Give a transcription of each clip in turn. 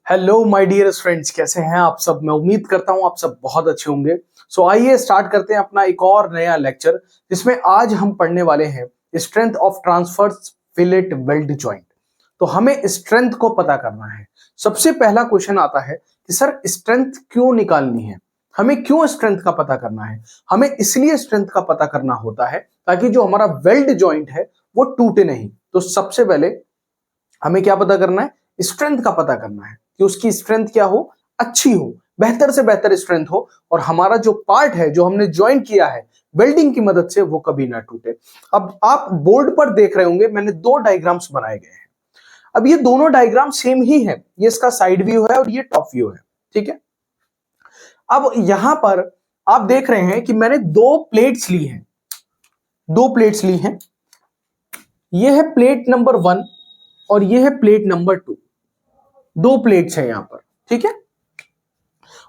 Hello my dear friends, कैसे हैं आप सब। मैं उम्मीद करता हूं आप सब बहुत अच्छे होंगे। आइए स्टार्ट करते हैं अपना एक और नया लेक्चर, जिसमें आज हम पढ़ने वाले हैं strength of transverse fillet weld joint. तो हमें स्ट्रेंथ को पता करना है। सबसे पहला क्वेश्चन आता है कि सर स्ट्रेंथ क्यों निकालनी है, हमें क्यों स्ट्रेंथ का पता करना है। हमें इसलिए स्ट्रेंथ का पता करना होता है ताकि जो हमारा वेल्ड जॉइंट है वो टूटे नहीं। तो सबसे पहले हमें क्या पता करना है, स्ट्रेंथ का पता करना है कि उसकी स्ट्रेंथ क्या हो, अच्छी हो, बेहतर से बेहतर स्ट्रेंथ हो, और हमारा जो पार्ट है जो हमने ज्वाइन किया है वेल्डिंग की मदद से वो कभी ना टूटे। अब आप बोर्ड पर देख रहे होंगे मैंने दो डायग्राम्स बनाए गए हैं। अब ये दोनों डायग्राम सेम ही है, ये इसका साइड व्यू है और ये टॉप व्यू है, ठीक है। अब यहां पर आप देख रहे हैं कि मैंने दो प्लेट्स ली हैं, दो प्लेट्स ली हैं। ये है प्लेट नंबर 1 और ये है प्लेट नंबर 2। दो प्लेट्स हैं यहां पर, ठीक है।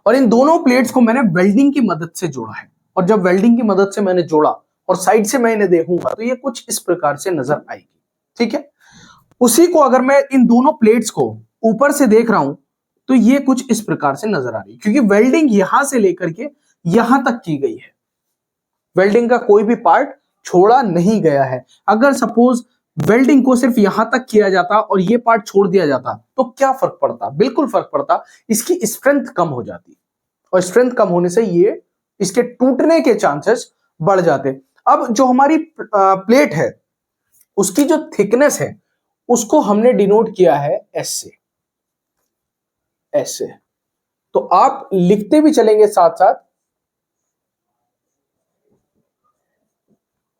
और इन दोनों प्लेट्स को मैंने वेल्डिंग की मदद से जोड़ा है, और जब वेल्डिंग की मदद से मैंने जोड़ा और साइड से मैं इन्हें देखूंगा तो ये कुछ इस प्रकार से नजर आएगी, ठीक है। उसी को अगर मैं इन दोनों प्लेट्स को ऊपर से देख रहा हूं तो ये कुछ इस प्रकार से नजर आ रही है, क्योंकि वेल्डिंग यहां से लेकर के यहां तक की गई है। वेल्डिंग का कोई भी पार्ट छोड़ा नहीं गया है। अगर सपोज वेल्डिंग को सिर्फ यहां तक किया जाता और ये पार्ट छोड़ दिया जाता तो क्या फर्क पड़ता, बिल्कुल फर्क पड़ता। इसकी स्ट्रेंथ कम हो जाती, और स्ट्रेंथ कम होने से ये इसके टूटने के चांसेस बढ़ जाते। अब जो हमारी प्लेट है उसकी जो थिकनेस है उसको हमने डिनोट किया है एस से, एस से। तो आप लिखते भी चलेंगे साथ साथ,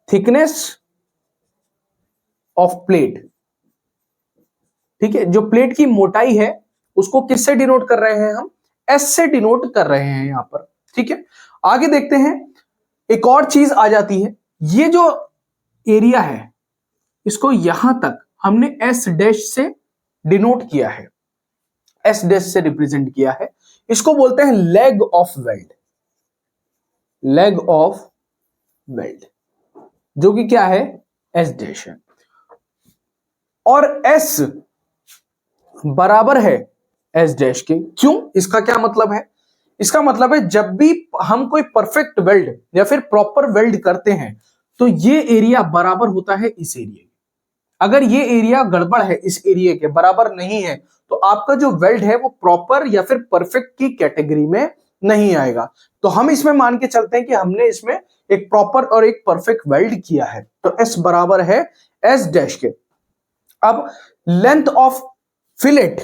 थिकनेस ऑफ प्लेट, ठीक है। जो प्लेट की मोटाई है उसको किससे डिनोट कर रहे हैं हम, एस से डिनोट कर रहे हैं यहां पर, ठीक है। आगे देखते हैं, एक और चीज आ जाती है, ये जो एरिया है इसको यहां तक हमने एस डैश से डिनोट किया है, एस डैश से रिप्रेजेंट किया है। इसको बोलते हैं leg of weld, leg of weld, जो कि क्या है, एस डैश है। और एस बराबर है एस डैश के। क्यों, इसका क्या मतलब है, इसका मतलब है जब भी हम कोई परफेक्ट वेल्ड या फिर प्रॉपर वेल्ड करते हैं तो ये एरिया बराबर होता है इस एरिया। अगर ये एरिया गड़बड़ है, इस एरिया के बराबर नहीं है, तो आपका जो वेल्ड है वो प्रॉपर या फिर परफेक्ट की कैटेगरी में नहीं आएगा। तो हम इसमें मान के चलते हैं कि हमने इसमें एक प्रॉपर और एक परफेक्ट वेल्ड किया है, तो एस बराबर है एस डैश के। अब length of fillet,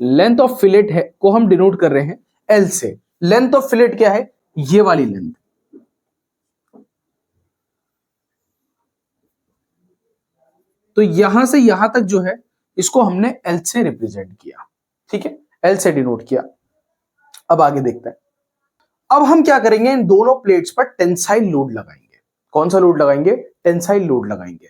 length of fillet है को हम डिनोट कर रहे हैं एल से। लेंथ ऑफ फिलेट क्या है, ये वाली लेंथ। तो यहां से यहां तक जो है इसको हमने एल से रिप्रेजेंट किया, ठीक है, एल से डिनोट किया। अब आगे देखते हैं, अब हम क्या करेंगे, इन दोनों प्लेट्स पर टेंसाइल लोड लगाएंगे। कौन सा लोड लगाएंगे, टेंसाइल लोड लगाएंगे।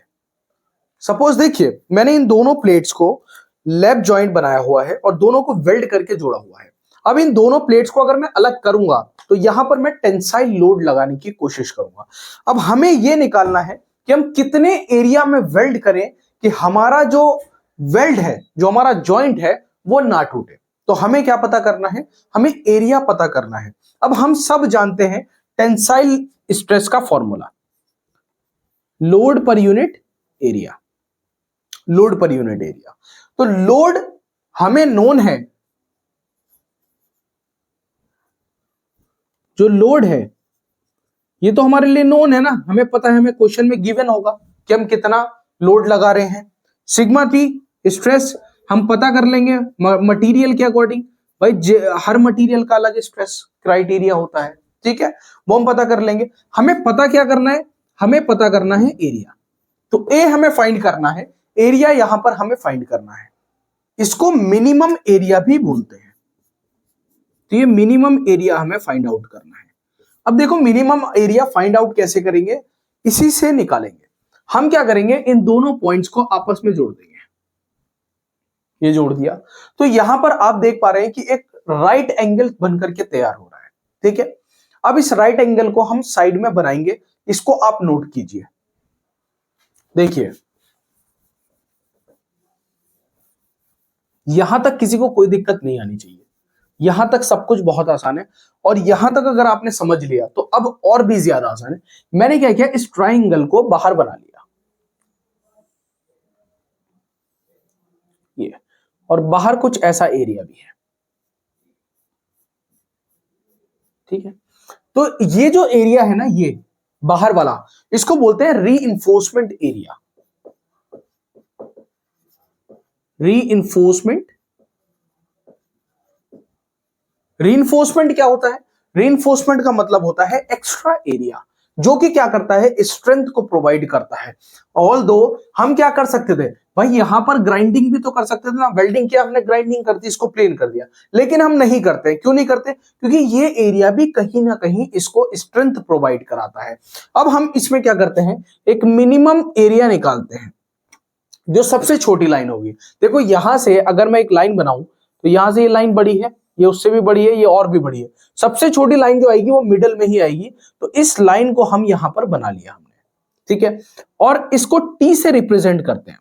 सपोज देखिए मैंने इन दोनों प्लेट्स को लैप जॉइंट बनाया हुआ है और दोनों को वेल्ड करके जोड़ा हुआ है। अब इन दोनों प्लेट्स को अगर मैं अलग करूंगा तो यहां पर मैं टेंसाइल लोड लगाने की कोशिश करूंगा। अब हमें यह निकालना है कि हम कितने एरिया में वेल्ड करें कि हमारा जो वेल्ड है, जो हमारा जॉइंट है, वो ना टूटे। तो हमें क्या पता करना है, हमें एरिया पता करना है। अब हम सब जानते हैं टेंसाइल स्ट्रेस का formula, load per unit area, load per unit area. तो लोड हमें नोन है, जो लोड है ये तो हमारे लिए नोन है ना, हमें पता है, हमें क्वेश्चन में गिवन होगा कि हम कितना लोड लगा रहे हैं। सिग्मा टी स्ट्रेस हम पता कर लेंगे मटेरियल के अकॉर्डिंग, भाई हर मटेरियल का अलग स्ट्रेस क्राइटेरिया होता है, ठीक है, वो हम पता कर लेंगे। हमें पता क्या करना है, हमें पता करना है एरिया। तो ए हमें फाइंड करना है, एरिया यहां पर हमें फाइंड करना है। इसको मिनिमम एरिया भी बोलते हैं। तो ये मिनिमम एरिया हमें फाइंड आउट करना है। अब देखो मिनिमम एरिया फाइंड आउट कैसे करेंगे, इसी से निकालेंगे। हम क्या करेंगे, इन दोनों पॉइंट्स को आपस में जोड़ देंगे। ये जोड़ दिया तो यहां पर आप देख पा रहे हैं कि एक राइट एंगल बनकर के तैयार हो रहा है, ठीक है। अब इस राइट एंगल को हम साइड में बनाएंगे, इसको आप नोट कीजिए। देखिए यहां तक किसी को कोई दिक्कत नहीं आनी चाहिए, यहां तक सब कुछ बहुत आसान है, और यहां तक अगर आपने समझ लिया तो अब और भी ज्यादा आसान है। मैंने क्या किया, इस ट्राइंगल को बाहर बना लिया, ये, और बाहर कुछ ऐसा एरिया भी है, ठीक है। तो ये जो एरिया है ना, ये बाहर वाला, इसको बोलते हैं रीइंफोर्समेंट एरिया। रीइंफोर्समेंट, रीइंफोर्समेंट क्या होता है? रीइंफोर्समेंट का मतलब होता है एक्स्ट्रा एरिया, जो कि क्या करता है, स्ट्रेंथ को प्रोवाइड करता है। ऑल दो हम क्या कर सकते थे भाई, यहां पर ग्राइंडिंग भी तो कर सकते थे ना, वेल्डिंग किया हमने, ग्राइंडिंग कर दी, इसको प्लेन कर दिया, लेकिन हम नहीं करते। क्यों नहीं करते? क्योंकि ये एरिया भी कहीं ना कहीं इसको स्ट्रेंथ प्रोवाइड कराता है। अब हम इसमें क्या करते हैं, एक मिनिमम एरिया निकालते हैं, जो सबसे छोटी लाइन होगी। देखो यहां से अगर मैं एक लाइन बनाऊं, तो यहां से ये लाइन बड़ी है, ये उससे भी बड़ी है, ये और भी बड़ी है, सबसे छोटी लाइन जो आएगी वो मिडल में ही आएगी। तो इस लाइन को हम यहां पर बना लिया हमने, ठीक है। और इसको टी से रिप्रेजेंट करते हैं,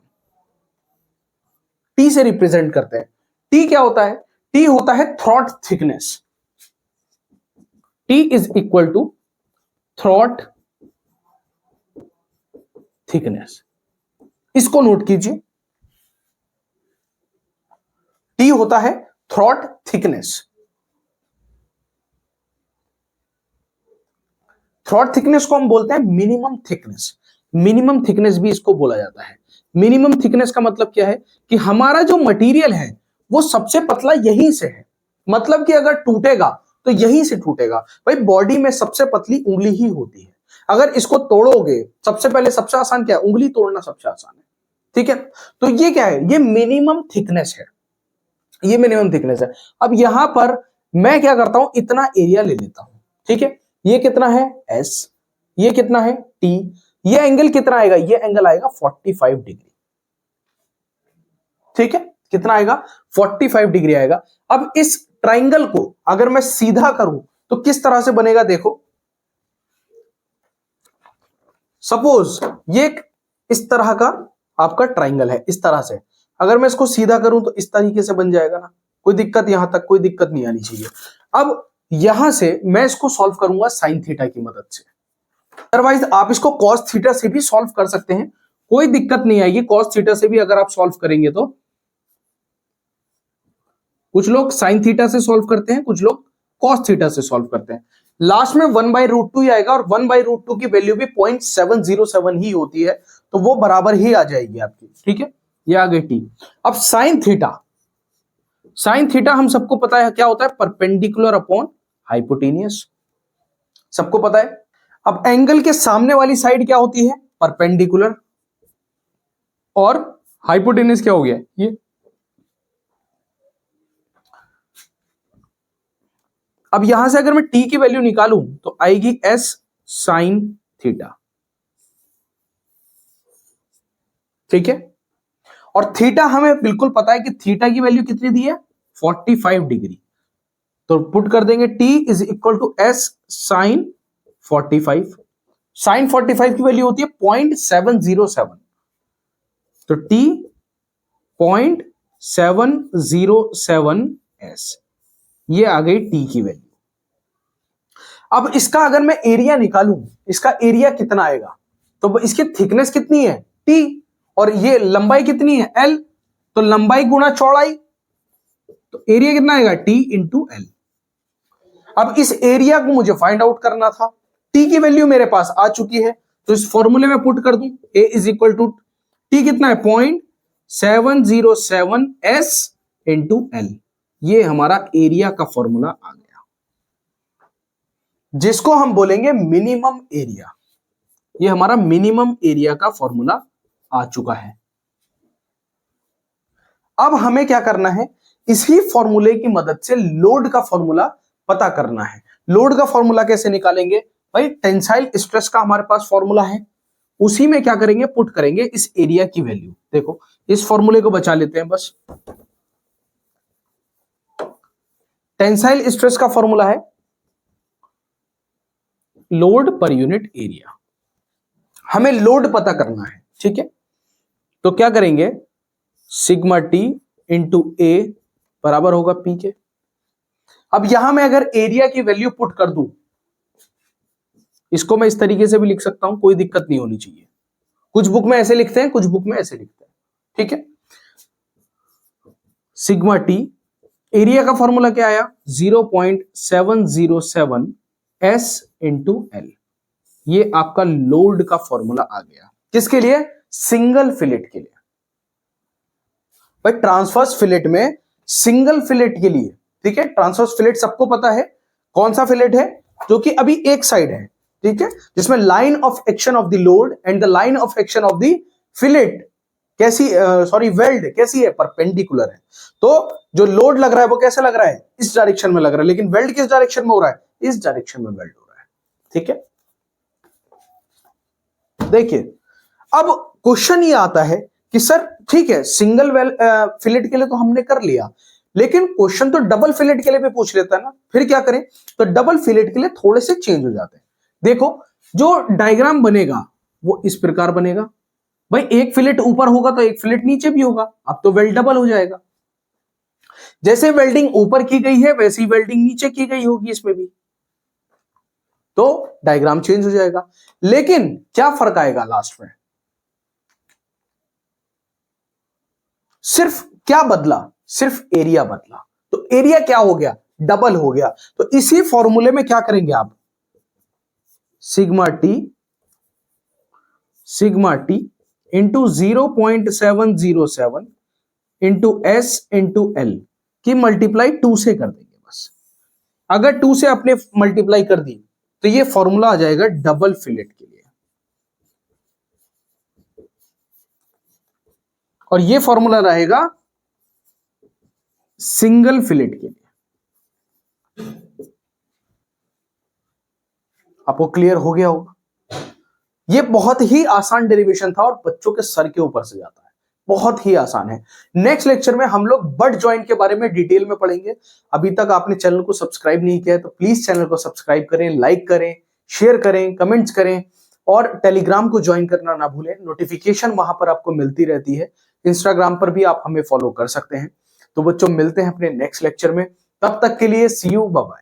टी से रिप्रेजेंट करते हैं। टी क्या होता है? टी होता है throat thickness. T is equal to throat thickness, इसको नोट कीजिए। टी होता है थ्रॉट थिकनेस। थ्रॉट थिकनेस को हम बोलते हैं मिनिमम थिकनेस। मिनिमम थिकनेस भी इसको बोला जाता है। मिनिमम थिकनेस का मतलब क्या है कि हमारा जो मटेरियल है वो सबसे पतला यहीं से है, मतलब कि अगर टूटेगा तो यहीं से टूटेगा। भाई बॉडी में सबसे पतली उंगली ही होती है, अगर इसको तोड़ोगे, सबसे पहले सबसे आसान क्या है, उंगली तोड़ना सबसे आसान है, ठीक है। तो ये क्या है, ये मिनिमम थिकनेस है, ये मिनिमम थिकनेस है। अब यहां पर मैं क्या करता हूं, इतना एरिया ले लेता हूं, ठीक है। ये कितना है, एस, ये कितना है, टी, ये एंगल कितना आएगा, ये एंगल आएगा 45 डिग्री, ठीक है। कितना आएगा, 45 डिग्री आएगा। अब इस ट्राइंगल को अगर मैं सीधा करूं तो किस तरह से बनेगा, देखो। सपोज ये इस तरह का आपका ट्राइंगल है, इस तरह से अगर मैं इसको सीधा करूं तो इस तरीके से बन जाएगा ना, कोई दिक्कत, यहां तक कोई दिक्कत नहीं आनी चाहिए। अब यहां से मैं इसको सॉल्व करूंगा साइन थीटा की मदद से, अदरवाइज आप इसको कॉस थीटा से भी सॉल्व कर सकते हैं, कोई दिक्कत नहीं आएगी। कॉस थीटा से भी अगर आप सॉल्व करेंगे तो, कुछ लोग साइन थीटा से सॉल्व करते हैं, कुछ लोग कॉस थीटा से सॉल्व करते हैं। लास्ट में 1/√2 ही आएगा, और 1/√2 की वैल्यू भी 0.707 ही होती है, तो वो बराबर ही आ जाएगी आपकी, ठीक है। ये आ गई टी। अब साइन थीटा, साइन थीटा हम सबको पता है क्या होता है, परपेंडिकुलर अपॉन हाइपोटेनियस, सबको पता है। अब एंगल के सामने वाली साइड क्या होती है, परपेंडिकुलर, और हाइपोटेनियस क्या हो गया, ये। अब यहां से अगर मैं टी की वैल्यू निकालूं तो आएगी एस साइन थीटा, ठीक है। और थीटा हमें बिल्कुल पता है कि थीटा की वैल्यू कितनी दी है, 45 डिग्री, तो पुट कर देंगे T is equal to S sine 45। Sine 45 की वैल्यू होती है 0.707, तो टी 0.707 एस, ये आ गई टी की वैल्यू। अब इसका अगर मैं एरिया निकालूं, इसका एरिया कितना आएगा, तो इसकी थिकनेस कितनी है, टी, और ये लंबाई कितनी है, एल, तो लंबाई गुणा चौड़ाई, तो एरिया कितना आएगा, टी इंटू एल। अब इस एरिया को मुझे फाइंड आउट करना था, टी की वैल्यू मेरे पास आ चुकी है, तो इस फॉर्मूले में पुट कर दूं, ए इज इक्वल टू टी कितना है, 0.707 एस इंटू एल, ये हमारा एरिया का फॉर्मूला आ गया, जिसको हम बोलेंगे मिनिमम एरिया। ये हमारा मिनिमम एरिया का फॉर्मूला आ चुका है। अब हमें क्या करना है, इसी फॉर्मूले की मदद से लोड का फॉर्मूला पता करना है। लोड का फॉर्मूला कैसे निकालेंगे भाई, टेंसाइल स्ट्रेस का हमारे पास फॉर्मूला है, उसी में क्या करेंगे, पुट करेंगे इस एरिया की वैल्यू। देखो इस फॉर्मूले को बचा लेते हैं बस। टेंसाइल स्ट्रेस का फॉर्मूला है लोड पर यूनिट एरिया, हमें लोड पता करना है, ठीक है, तो क्या करेंगे, सिग्मा टी इंटू ए बराबर होगा पी के। अब यहां मैं अगर एरिया की वैल्यू पुट कर दूं, इसको मैं इस तरीके से भी लिख सकता हूं, कोई दिक्कत नहीं होनी चाहिए। कुछ बुक में ऐसे लिखते हैं, कुछ बुक में ऐसे लिखते हैं, ठीक है। सिग्मा टी, एरिया का फॉर्मूला क्या आया, 0.707 एस इंटू एल। ये आपका लोड का फॉर्मूला आ गया, किसके लिए, सिंगल फिलेट के लिए। भाई ट्रांसवर्स फिलेट में सिंगल फिलेट के लिए, ठीक है, ट्रांसवर्स फिलेट सबको पता है कौन सा फिलेट है, जो कि अभी एक साइड है, ठीक है, जिसमें line of action of the load and the line of action of the fillet कैसी, वेल्ड कैसी है, परपेंडिकुलर है। तो जो लोड लग रहा है वो कैसे लग रहा है, इस डायरेक्शन में लग रहा है, लेकिन वेल्ड किस डायरेक्शन में हो रहा है, इस डायरेक्शन में वेल्ड हो रहा है, ठीक है। देखिए अब क्वेश्चन ये आता है कि सर ठीक है, सिंगल फिलेट के लिए तो हमने कर लिया, लेकिन क्वेश्चन तो डबल फिलेट के लिए भी पूछ लेता है ना, फिर क्या करें, तो डबल फिलेट के लिए थोड़े से चेंज हो जाते हैं। देखो जो डायग्राम बनेगा वो इस प्रकार बनेगा, भाई एक फिलेट ऊपर होगा तो एक फिलेट नीचे भी होगा, अब तो वेल्ड डबल हो जाएगा। जैसे वेल्डिंग ऊपर की गई है वैसी वेल्डिंग नीचे की गई होगी इसमें भी, तो डायग्राम चेंज हो जाएगा। लेकिन क्या फर्क आएगा लास्ट में, सिर्फ क्या बदला, सिर्फ एरिया बदला। तो एरिया क्या हो गया, डबल हो गया। तो इसी फॉर्मूले में क्या करेंगे आप, sigma T into 0.707 into S into L की मल्टीप्लाई 2 से कर देंगे बस। अगर 2 से अपने मल्टीप्लाई कर दी तो ये फॉर्मूला आ जाएगा डबल फिलेट के लिए, और ये फॉर्मूला रहेगा सिंगल फिलेट के लिए। आपको क्लियर हो गया होगा। ये बहुत ही आसान डेरिवेशन था और बच्चों के सर के ऊपर से जाता है, बहुत ही आसान है। नेक्स्ट लेक्चर में हम लोग बट ज्वाइंट के बारे में डिटेल में पढ़ेंगे। अभी तक आपने चैनल को सब्सक्राइब नहीं किया है तो प्लीज चैनल को सब्सक्राइब करें, लाइक करें, शेयर करें, कमेंट्स करें, और टेलीग्राम को ज्वाइन करना ना भूलें, नोटिफिकेशन वहां पर आपको मिलती रहती है। इंस्टाग्राम पर भी आप हमें फॉलो कर सकते हैं। तो बच्चों मिलते हैं अपने नेक्स्ट लेक्चर में, तब तक के लिए सी यू, बाय बाय।